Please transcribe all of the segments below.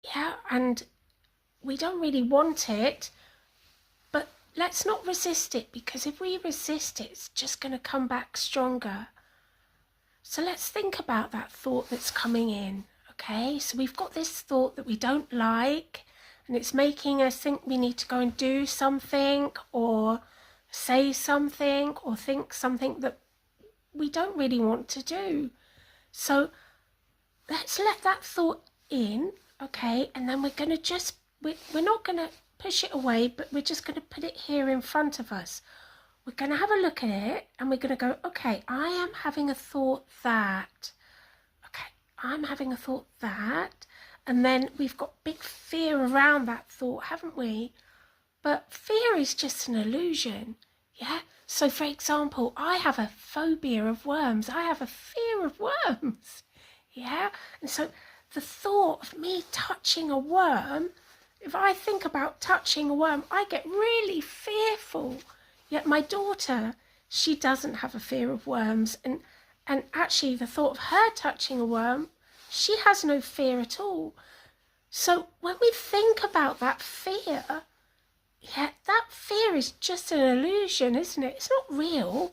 Yeah, and we don't really want it, but let's not resist it, because if we resist it, it's just going to come back stronger. So let's think about that thought that's coming in, okay? So we've got this thought that we don't like, and it's making us think we need to go and do something, or say something, or think something that we don't really want to do. So let's let that thought in, okay? And then we're going to we're not going to push it away, but we're just going to put it here in front of us. We're going to have a look at it, and we're going to go, okay, I am having a thought that. Okay, I'm having a thought that. And then we've got big fear around that thought, haven't we? But fear is just an illusion, yeah? So for example, I have a phobia of worms. I have a fear of worms, yeah? And so the thought of me touching a worm, if I think about touching a worm, I get really fearful. Yet my daughter, she doesn't have a fear of worms. And actually the thought of her touching a worm, she has no fear at all. So when we think about that fear, yeah, that fear is just an illusion, isn't it? It's not real.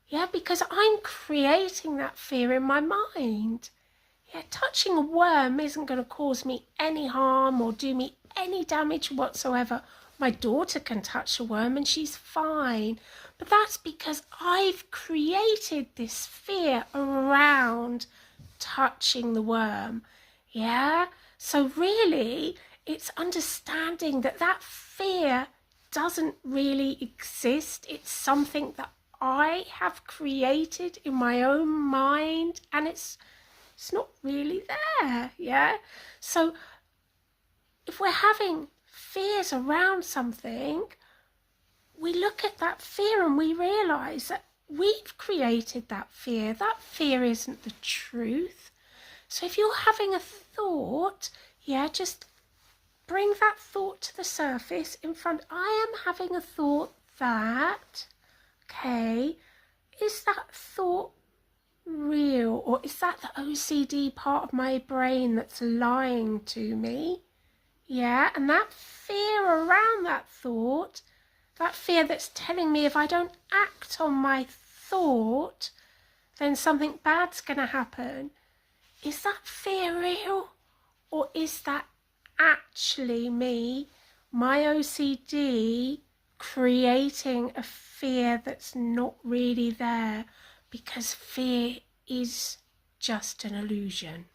Yeah, because I'm creating that fear in my mind. Yeah, touching a worm isn't going to cause me any harm or do me any damage whatsoever. My daughter can touch a worm and she's fine. But that's because I've created this fear around touching the worm. Yeah? So really, it's understanding that that fear doesn't really exist. It's something that I have created in my own mind, and it's not really there, yeah? So if we're having fears around something, we look at that fear and we realise that we've created that fear. That fear isn't the truth. So if you're having a thought, yeah, just bring that thought to the surface in front. I am having a thought that, okay, is that thought real, or is that the OCD part of my brain that's lying to me? Yeah, and that fear around that thought, that fear that's telling me if I don't act on my thought, then something bad's going to happen. Is that fear real, or is that actually me, my OCD, creating a fear that's not really there, because fear is just an illusion?